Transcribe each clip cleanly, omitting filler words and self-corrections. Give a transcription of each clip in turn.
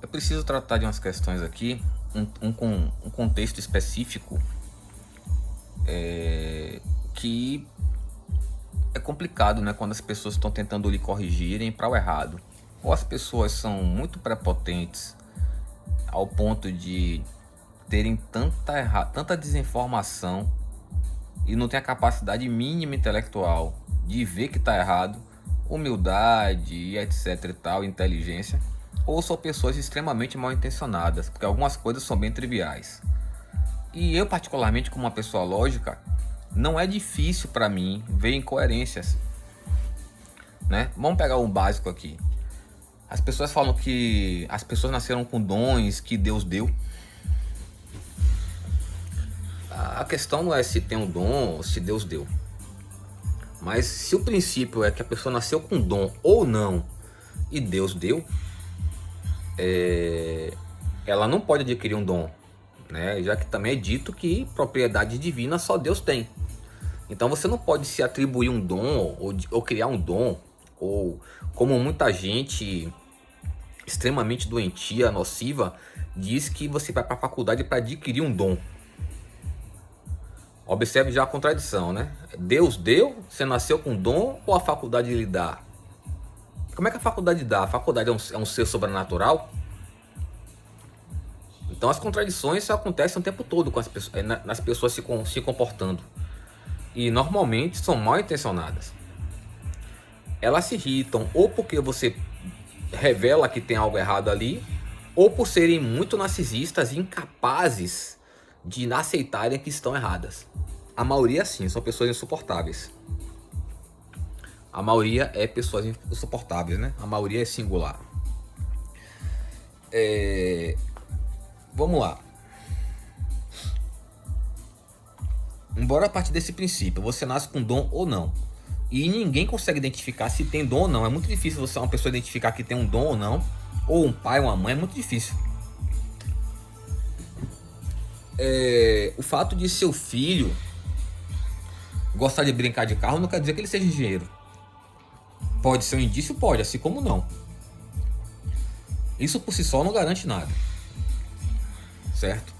Eu preciso tratar de umas questões aqui, um contexto específico que é complicado, né? Quando as pessoas estão tentando lhe corrigirem para o errado. Ou as pessoas são muito prepotentes ao ponto de terem tanta desinformação e não tem a capacidade mínima intelectual de ver que está errado, humildade e etc e tal, inteligência, ou são pessoas extremamente mal intencionadas, porque algumas coisas são bem triviais. E eu, particularmente, como uma pessoa lógica, não é difícil para mim ver incoerências, né? Vamos pegar um básico aqui. As pessoas falam que as pessoas nasceram com dons que Deus deu. A questão não é se tem um dom ou se Deus deu. Mas se o princípio é que a pessoa nasceu com dom ou não e Deus deu, ela não pode adquirir um dom, né? Já que também é dito que propriedade divina só Deus tem. Então você não pode se atribuir um dom ou criar um dom, ou como muita gente extremamente doentia, nociva, diz que você vai para a faculdade para adquirir um dom. Observe já a contradição, né? Deus deu, você nasceu com dom ou a faculdade lhe dá? Como é que a faculdade dá? A faculdade é um ser sobrenatural? Então as contradições acontecem o tempo todo com as pessoas, nas pessoas se comportando. E normalmente são mal intencionadas. Elas se irritam ou porque você revela que tem algo errado ali, ou por serem muito narcisistas e incapazes de aceitarem que estão erradas. A maioria sim, são pessoas insuportáveis. A maioria é pessoas insuportáveis, né? A maioria é singular. Vamos lá. Embora a partir desse princípio, você nasce com dom ou não. E ninguém consegue identificar se tem dom ou não. É muito difícil você uma pessoa identificar que tem um dom ou não. Ou um pai ou uma mãe, é muito difícil. O fato de seu filho gostar de brincar de carro não quer dizer que ele seja engenheiro. Pode ser um indício? Pode, assim como não. Isso por si só não garante nada. Certo?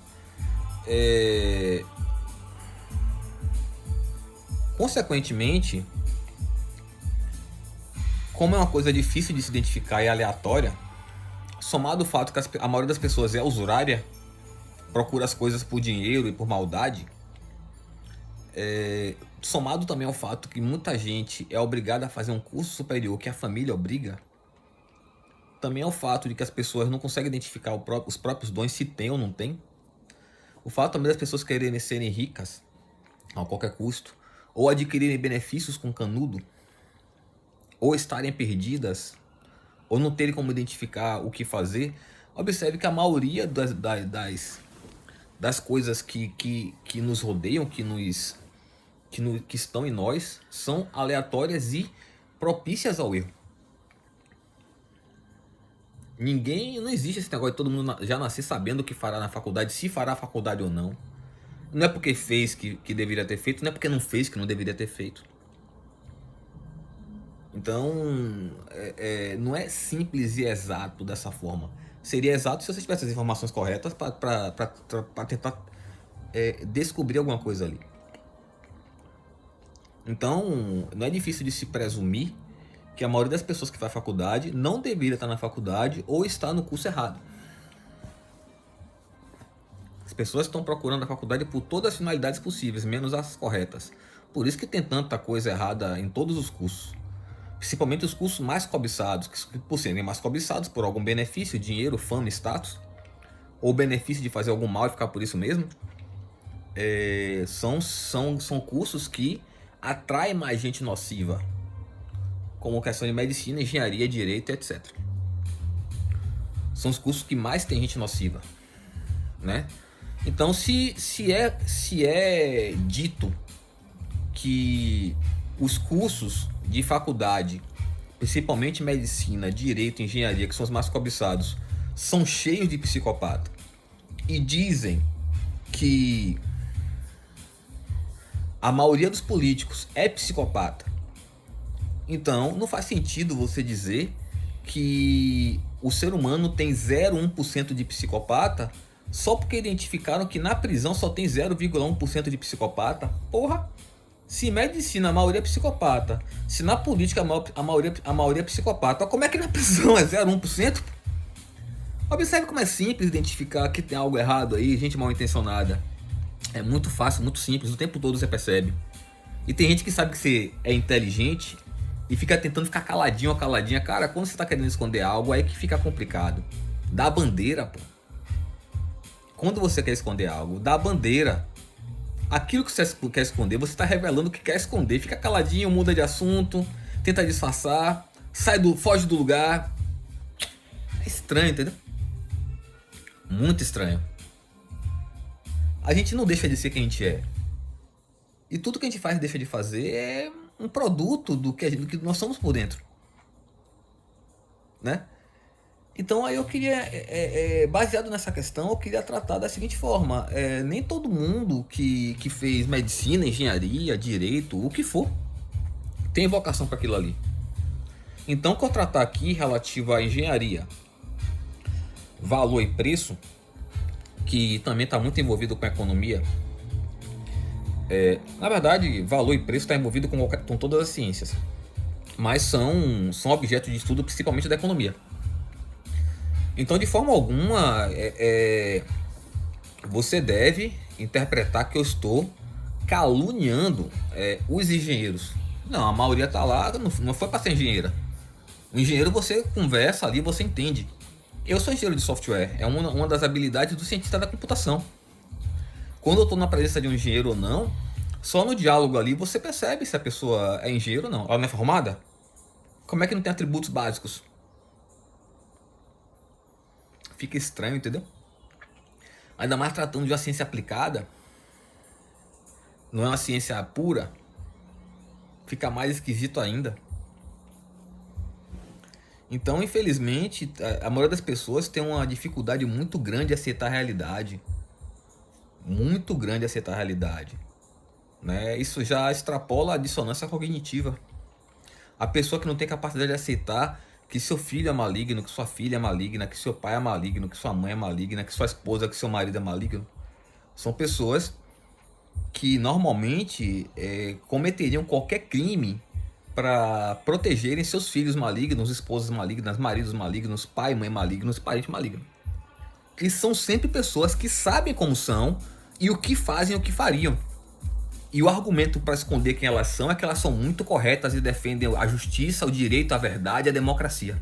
Consequentemente, como é uma coisa difícil de se identificar e aleatória, somado o fato que a maioria das pessoas é usurária, procura as coisas por dinheiro e por maldade, somado também ao fato que muita gente é obrigada a fazer um curso superior que a família obriga, também é o fato de que as pessoas não conseguem identificar os próprios dons, se tem ou não tem. O fato também das pessoas quererem serem ricas a qualquer custo, ou adquirirem benefícios com canudo, ou estarem perdidas, ou não terem como identificar o que fazer. Observe que a maioria das coisas que nos rodeiam, que estão em nós, são aleatórias e propícias ao erro. Não existe esse negócio de todo mundo já nascer sabendo o que fará na faculdade, se fará a faculdade ou não. Não é porque fez que deveria ter feito, não é porque não fez que não deveria ter feito. Então, não é simples e exato dessa forma. Seria exato se você tivesse as informações corretas para tentar descobrir alguma coisa ali. Então, não é difícil de se presumir que a maioria das pessoas que faz faculdade não deveria estar na faculdade ou está no curso errado. As pessoas estão procurando a faculdade por todas as finalidades possíveis, menos as corretas. Por isso que tem tanta coisa errada em todos os cursos. Principalmente os cursos mais cobiçados, que por serem mais cobiçados por algum benefício, dinheiro, fama, status, ou benefício de fazer algum mal e ficar por isso mesmo, são cursos que atraem mais gente nociva, como questão de medicina, engenharia, direito, etc. São os cursos que mais tem gente nociva, né? Então, se é dito que os cursos de faculdade, principalmente medicina, direito, engenharia, que são os mais cobiçados, são cheios de psicopata, e dizem que a maioria dos políticos é psicopata, então não faz sentido você dizer que o ser humano tem 0,1% de psicopata só porque identificaram que na prisão só tem 0,1% de psicopata. Porra! Se em medicina a maioria é psicopata, se na política a maioria é psicopata, como é que na prisão é 0,1%? Observe como é simples identificar que tem algo errado aí, gente mal intencionada. É muito fácil, muito simples, o tempo todo você percebe. E tem gente que sabe que você é inteligente e fica tentando ficar caladinho ou caladinha. Cara, quando você tá querendo esconder algo, aí que fica complicado. Dá a bandeira, pô. Quando você quer esconder algo, dá a bandeira. Aquilo que você quer esconder, você tá revelando o que quer esconder. Fica caladinho, muda de assunto, tenta disfarçar, foge do lugar. É estranho, entendeu? Muito estranho. A gente não deixa de ser quem a gente é. E tudo que a gente faz e deixa de fazer é um produto do que nós somos por dentro, né? Então aí eu queria, baseado nessa questão, eu queria tratar da seguinte forma. Nem todo mundo que fez medicina, engenharia, direito, o que for, tem vocação para aquilo ali. Então, o que eu tratar aqui relativo à engenharia, valor e preço, que também está muito envolvido com a economia. Na verdade, valor e preço está envolvido com todas as ciências, mas são objetos de estudo principalmente da economia. Então, de forma alguma, você deve interpretar que eu estou caluniando os engenheiros. Não, a maioria está lá, não foi para ser engenheira. O engenheiro, você conversa ali, você entende. Eu sou engenheiro de software, é uma das habilidades do cientista da computação. Quando eu estou na presença de um engenheiro ou não, só no diálogo ali você percebe se a pessoa é engenheiro ou não. Ela não é formada? Como é que não tem atributos básicos? Fica estranho, entendeu? Ainda mais tratando de uma ciência aplicada, não é uma ciência pura, fica mais esquisito ainda. Então, infelizmente, a maioria das pessoas tem uma dificuldade muito grande de aceitar a realidade. Muito grande de aceitar a realidade, né? Isso já extrapola a dissonância cognitiva. A pessoa que não tem capacidade de aceitar que seu filho é maligno, que sua filha é maligna, que seu pai é maligno, que sua mãe é maligna, que sua esposa, que seu marido é maligno, são pessoas que normalmente cometeriam qualquer crime para protegerem seus filhos malignos, esposas malignas, maridos malignos, pai, mãe malignos, parente maligno. E são sempre pessoas que sabem como são e o que fazem e o que fariam. E o argumento para esconder quem elas são é que elas são muito corretas e defendem a justiça, o direito, a verdade, a democracia.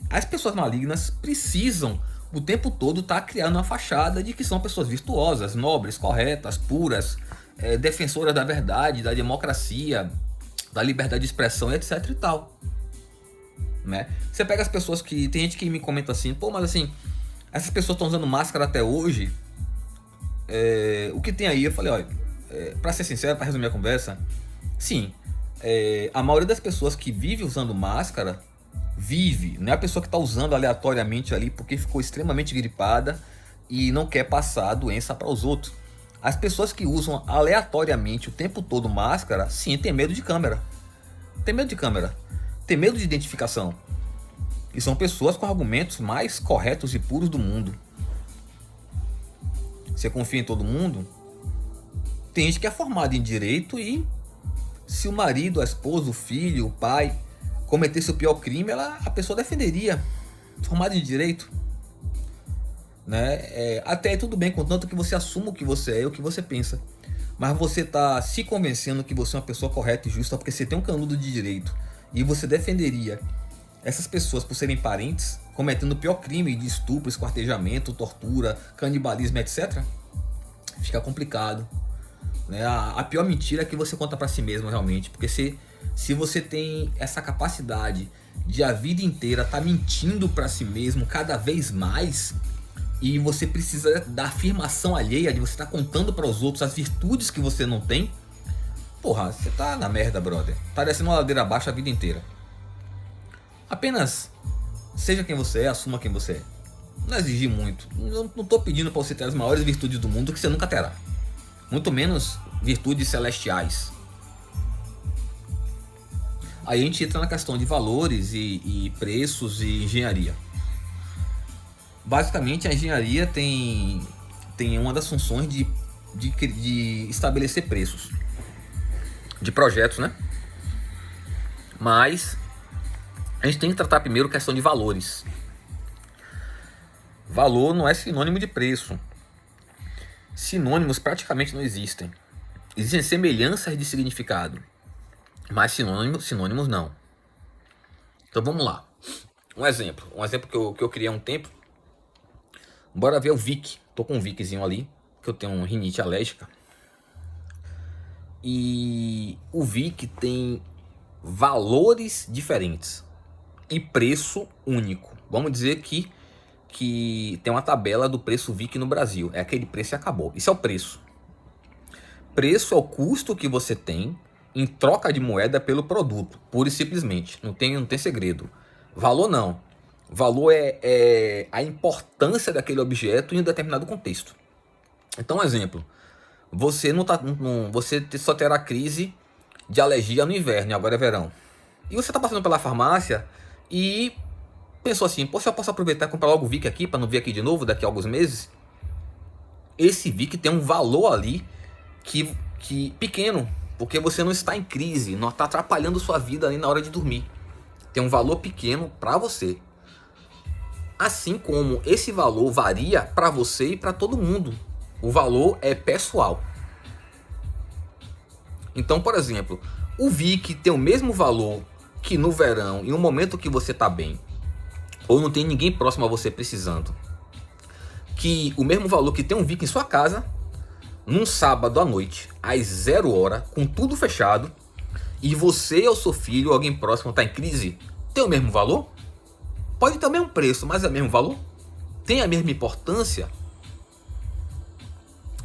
As pessoas malignas precisam o tempo todo estar criando uma fachada de que são pessoas virtuosas, nobres, corretas, puras, defensoras da verdade, da democracia, da liberdade de expressão, etc e tal, né? Você pega as pessoas que... Tem gente que me comenta assim, pô, mas assim, essas pessoas estão usando máscara até hoje, o que tem aí? Eu falei, olha, pra ser sincero, pra resumir a conversa, sim, a maioria das pessoas que vive usando máscara, não é a pessoa que está usando aleatoriamente ali porque ficou extremamente gripada e não quer passar a doença para os outros. As pessoas que usam aleatoriamente o tempo todo máscara, sim, tem medo de câmera. Tem medo de câmera. Tem medo de identificação. E são pessoas com argumentos mais corretos e puros do mundo. Você confia em todo mundo? Tem gente que é formada em direito e se o marido, a esposa, o filho, o pai cometesse o pior crime, a pessoa defenderia. Formada em direito. Né? Até tudo bem, contanto que você assuma o que você é e o que você pensa. Mas você está se convencendo que você é uma pessoa correta e justa porque você tem um canudo de direito e você defenderia essas pessoas por serem parentes, cometendo o pior crime de estupro, esquartejamento, tortura, canibalismo, etc. Fica complicado, né? A pior mentira é que você conta para si mesmo realmente, porque se você tem essa capacidade de a vida inteira estar mentindo para si mesmo cada vez mais, e você precisa da afirmação alheia, de você estar contando para os outros as virtudes que você não tem, porra, você tá na merda, brother. Tá descendo uma ladeira abaixo a vida inteira. Apenas seja quem você é, assuma quem você é. Não exigir muito. Não tô pedindo para você ter as maiores virtudes do mundo, que você nunca terá. Muito menos virtudes celestiais. Aí a gente entra na questão de valores e preços e engenharia. Basicamente, a engenharia tem uma das funções de estabelecer preços de projetos, né? Mas a gente tem que tratar primeiro questão de valores. Valor não é sinônimo de preço. Sinônimos praticamente não existem. Existem semelhanças de significado, mas sinônimos não. Então vamos lá. Um exemplo que eu criei há um tempo. Bora ver o Vic. Tô com um Viczinho ali, que eu tenho um rinite alérgica. E o Vic tem valores diferentes e preço único. Vamos dizer que tem uma tabela do preço Vic no Brasil. É aquele preço e acabou. Isso é o preço. Preço é o custo que você tem em troca de moeda pelo produto, pura e simplesmente. Não tem segredo. Valor não. Valor é a importância daquele objeto em um determinado contexto. Então, um exemplo. Você só terá crise de alergia no inverno, e agora é verão. E você está passando pela farmácia e pensou assim, poxa, eu posso aproveitar e comprar logo o Vic aqui para não vir aqui de novo daqui a alguns meses? Esse Vic tem um valor ali que pequeno, porque você não está em crise, não está atrapalhando sua vida ali na hora de dormir. Tem um valor pequeno para você. Assim como esse valor varia para você e para todo mundo. O valor é pessoal. Então, por exemplo, o Vic tem o mesmo valor que no verão, em um momento que você está bem, ou não tem ninguém próximo a você precisando. Que o mesmo valor que tem um Vic em sua casa, num sábado à noite, às 0 horas, com tudo fechado, e você ou seu filho ou alguém próximo está em crise, tem o mesmo valor? Pode ter o mesmo preço, mas é o mesmo valor? Tem a mesma importância?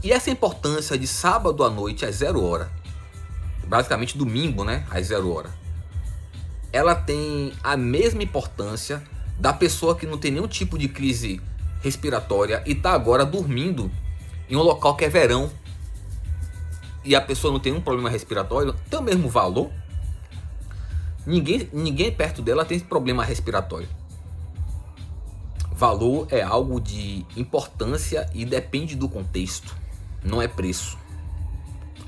E essa importância de sábado à noite às 0 horas, basicamente domingo, né, às 0 horas, ela tem a mesma importância da pessoa que não tem nenhum tipo de crise respiratória e está agora dormindo em um local que é verão e a pessoa não tem um problema respiratório, tem o mesmo valor? Ninguém perto dela tem problema respiratório. Valor é algo de importância e depende do contexto, não é preço.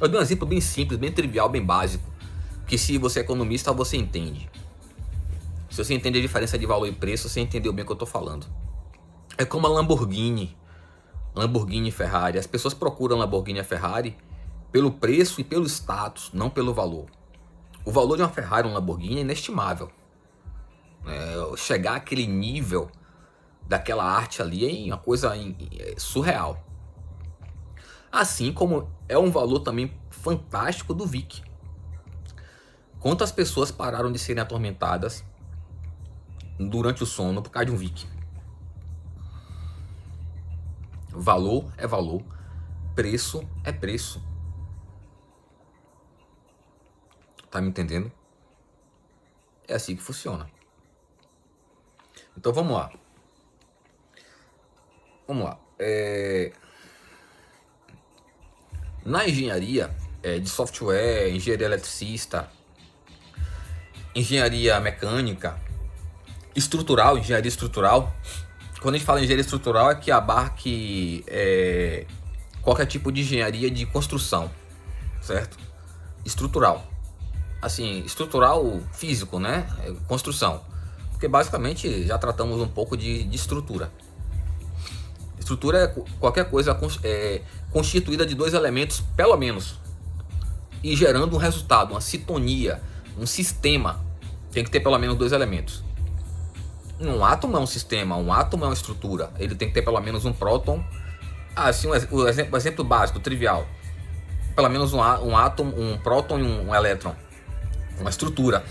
Eu dei um exemplo bem simples, bem trivial, bem básico, que se você é economista você entende. Se você entende a diferença de valor e preço, você entendeu bem o que eu estou falando. É como a Lamborghini e Ferrari. As pessoas procuram Lamborghini e Ferrari pelo preço e pelo status, não pelo valor. O valor de uma Ferrari ou um Lamborghini é inestimável. Chegar àquele nível daquela arte ali é uma coisa surreal. Assim como é um valor também fantástico do Vic. Quantas pessoas pararam de serem atormentadas durante o sono por causa de um Vic? Valor é valor, preço é preço. Tá me entendendo? É assim que funciona. Então vamos lá. Na engenharia de software, engenharia eletricista, engenharia mecânica, engenharia estrutural. Quando a gente fala em engenharia estrutural é que abarque qualquer tipo de engenharia de construção, certo? Estrutural. Assim, estrutural físico, né? Construção. Porque basicamente já tratamos um pouco de estrutura. Estrutura é qualquer coisa constituída de dois elementos, pelo menos, e gerando um resultado, uma sintonia, um sistema. Tem que ter pelo menos dois elementos. Um átomo é um sistema, um átomo é uma estrutura. Ele tem que ter pelo menos um próton. Assim, o exemplo básico, trivial. Pelo menos um átomo, um próton e um elétron. Uma estrutura.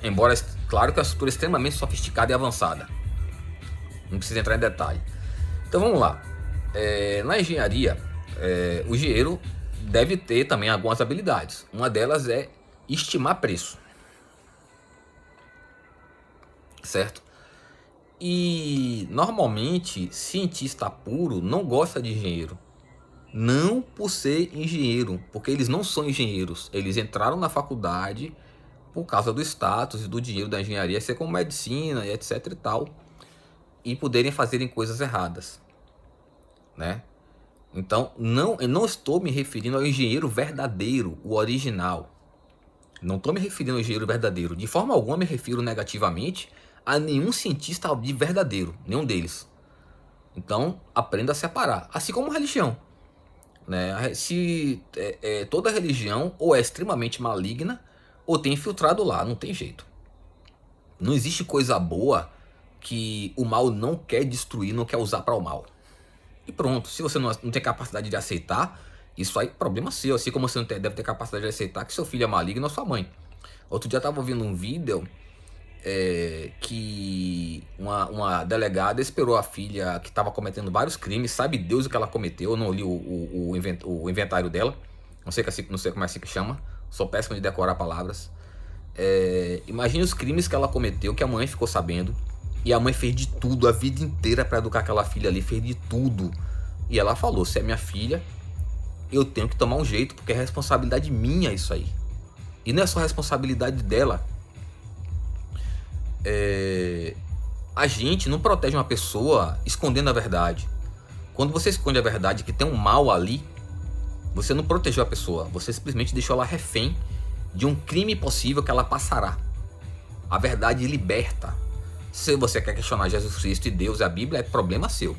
Embora, claro que é uma estrutura extremamente sofisticada e avançada. Não precisa entrar em detalhe. Então vamos lá. Na engenharia, o engenheiro deve ter também algumas habilidades. Uma delas é estimar preço. Certo? E normalmente cientista puro não gosta de engenheiro. Não por ser engenheiro, porque eles não são engenheiros. Eles entraram na faculdade por causa do status e do dinheiro da engenharia, ser como medicina e etc e tal. e poderem fazerem coisas erradas, né? Então, eu não estou me referindo ao engenheiro verdadeiro, o original. Não estou me referindo ao engenheiro verdadeiro. De forma alguma me refiro negativamente a nenhum cientista de verdadeiro, nenhum deles. Então, aprenda a separar. Assim como religião, né? Toda religião ou é extremamente maligna ou tem infiltrado lá, não tem jeito. Não existe coisa boa que o mal não quer destruir, não quer usar para o mal. E pronto, se você não tem capacidade de aceitar, isso aí é problema seu. Assim como você não deve ter capacidade de aceitar que seu filho é maligno ou sua mãe. Outro dia eu estava ouvindo um vídeo que uma delegada esperou a filha que estava cometendo vários crimes, sabe Deus o que ela cometeu, eu não li o inventário dela, não sei como é assim que chama, sou péssimo de decorar palavras. Imagine os crimes que ela cometeu, que a mãe ficou sabendo, e a mãe fez de tudo a vida inteira para educar aquela filha ali, fez de tudo. E ela falou, se é minha filha, eu tenho que tomar um jeito, porque é responsabilidade minha isso aí. E não é só responsabilidade dela. A gente não protege uma pessoa escondendo a verdade. Quando você esconde a verdade que tem um mal ali, você não protegeu a pessoa, você simplesmente deixou ela refém de um crime possível que ela passará. A verdade liberta. Se você quer questionar Jesus Cristo e Deus e a Bíblia, é problema seu.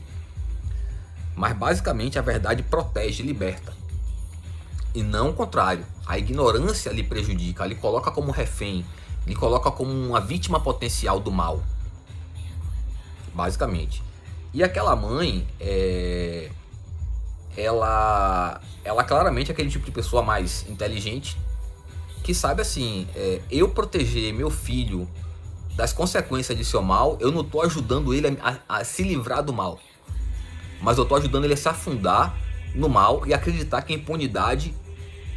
Mas basicamente a verdade protege e liberta. E não o contrário. A ignorância lhe prejudica, lhe coloca como refém, lhe coloca como uma vítima potencial do mal. Basicamente. E aquela mãe, ela claramente é aquele tipo de pessoa mais inteligente, que sabe assim, eu proteger meu filho das consequências de seu mal, eu não estou ajudando ele a se livrar do mal. Mas eu estou ajudando ele a se afundar no mal e acreditar que a impunidade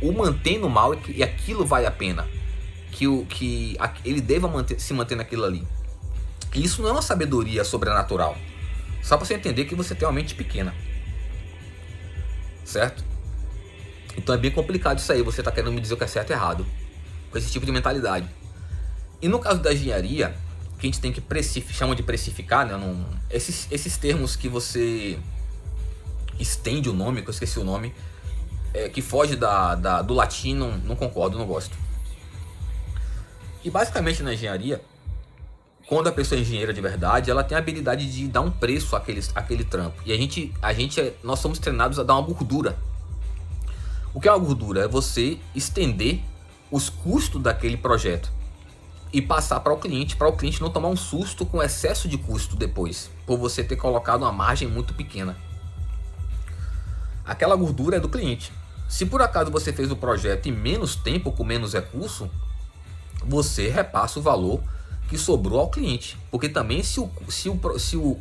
o mantém no mal e aquilo vale a pena. Que ele deva se manter naquilo ali. E isso não é uma sabedoria sobrenatural. Só para você entender que você tem uma mente pequena. Certo? Então é bem complicado isso aí. Você está querendo me dizer o que é certo e errado. Com esse tipo de mentalidade. E no caso da engenharia, que a gente tem que chama de precificar, né? Esses termos que você estende o nome, que eu esqueci o nome, que foge do latim, não concordo, não gosto. E basicamente na engenharia, quando a pessoa é engenheira de verdade, ela tem a habilidade de dar um preço àquele trampo. E nós somos treinados a dar uma gordura. O que é uma gordura? É você estender os custos daquele projeto e passar para o cliente não tomar um susto com excesso de custo depois, por você ter colocado uma margem muito pequena. Aquela gordura é do cliente. Se por acaso você fez o projeto em menos tempo, com menos recurso, você repassa o valor que sobrou ao cliente. Porque também se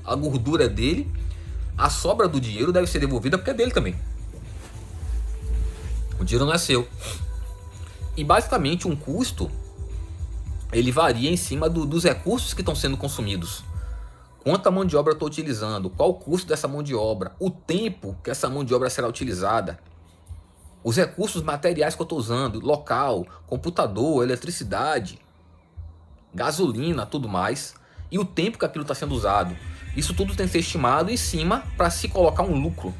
a gordura é dele, a sobra do dinheiro deve ser devolvida porque é dele também. O dinheiro não é seu. E basicamente um custo, ele varia em cima dos recursos que estão sendo consumidos. Quanta mão de obra eu estou utilizando? Qual o custo dessa mão de obra? O tempo que essa mão de obra será utilizada? Os recursos materiais que eu estou usando, local, computador, eletricidade, gasolina, tudo mais. E o tempo que aquilo está sendo usado. Isso tudo tem que ser estimado em cima para se colocar um lucro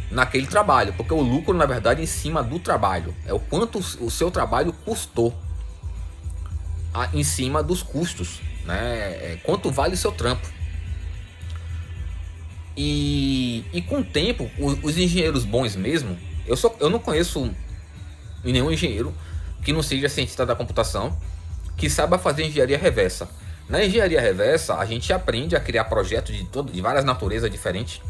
naquele trabalho. Porque o lucro, na verdade, é em cima do trabalho. É o quanto o seu trabalho custou em cima dos custos, né? Quanto vale o seu trampo. E com o tempo, os engenheiros bons mesmo, eu não conheço nenhum engenheiro que não seja cientista da computação, que saiba fazer engenharia reversa. Na engenharia reversa, a gente aprende a criar projetos de várias naturezas diferentes.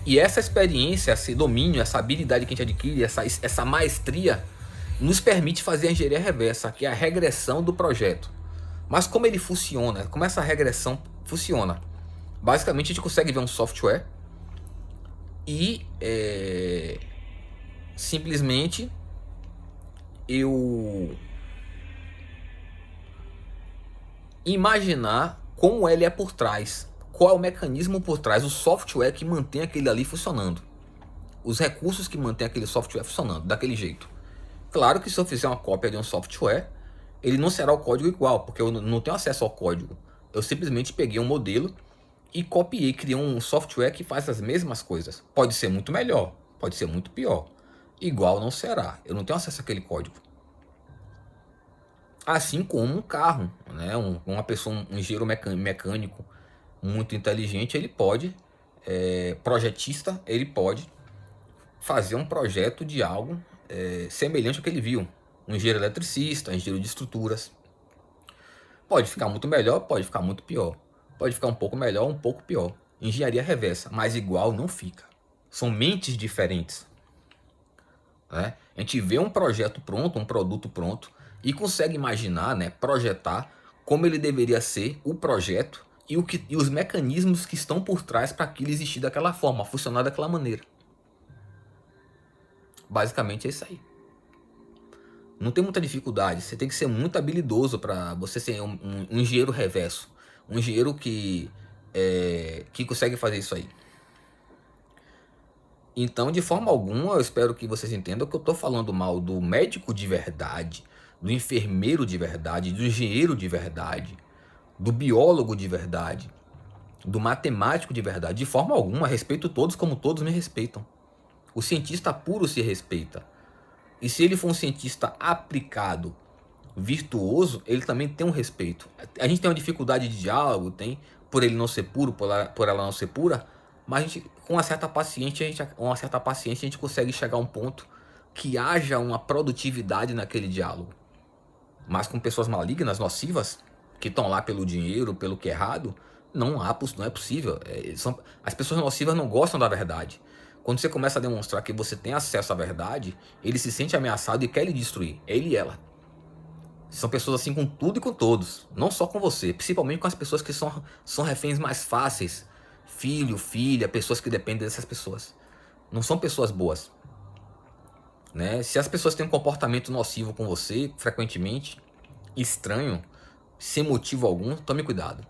E essa experiência, esse domínio, essa habilidade que a gente adquire, essa maestria, nos permite fazer a engenharia reversa, que é a regressão do projeto. Mas como ele funciona? Como essa regressão funciona? Basicamente a gente consegue ver um software e simplesmente eu imaginar como ele é por trás, qual é o mecanismo por trás, o software que mantém aquele ali funcionando, os recursos que mantém aquele software funcionando daquele jeito. Claro que se eu fizer uma cópia de um software, ele não será o código igual, porque eu não tenho acesso ao código. Eu simplesmente peguei um modelo e copiei, criei um software que faz as mesmas coisas. Pode ser muito melhor, pode ser muito pior. Igual não será. Eu não tenho acesso àquele código. Assim como um carro, né? Uma pessoa, um engenheiro mecânico muito inteligente, ele pode, projetista, ele pode fazer um projeto de algo semelhante ao que ele viu. Um engenheiro eletricista, um engenheiro de estruturas. Pode ficar muito melhor, pode ficar muito pior. Pode ficar um pouco melhor, um pouco pior. Engenharia reversa, mas igual não fica. São mentes diferentes. Né? A gente vê um projeto pronto, um produto pronto, e consegue imaginar, né, projetar como ele deveria ser, o projeto, e os mecanismos que estão por trás para aquilo existir daquela forma, funcionar daquela maneira. Basicamente é isso aí. Não tem muita dificuldade, você tem que ser muito habilidoso para você ser um engenheiro reverso. Um engenheiro que consegue fazer isso aí. Então, de forma alguma, eu espero que vocês entendam que eu estou falando mal do médico de verdade, do enfermeiro de verdade, do engenheiro de verdade, do biólogo de verdade, do matemático de verdade. De forma alguma, respeito todos como todos me respeitam. O cientista puro se respeita. E se ele for um cientista aplicado, virtuoso, ele também tem um respeito. A gente tem uma dificuldade de diálogo, tem, por ele não ser puro, por ela não ser pura, mas a gente, com uma certa paciência, a gente consegue chegar a um ponto que haja uma produtividade naquele diálogo. Mas com pessoas malignas, nocivas, que estão lá pelo dinheiro, pelo que é errado, não é possível. As pessoas nocivas não gostam da verdade. Quando você começa a demonstrar que você tem acesso à verdade, ele se sente ameaçado e quer lhe destruir. Ele e ela. São pessoas assim com tudo e com todos. Não só com você. Principalmente com as pessoas que são reféns mais fáceis. Filho, filha, pessoas que dependem dessas pessoas. Não são pessoas boas. Né? Se as pessoas têm um comportamento nocivo com você, frequentemente, estranho, sem motivo algum, tome cuidado.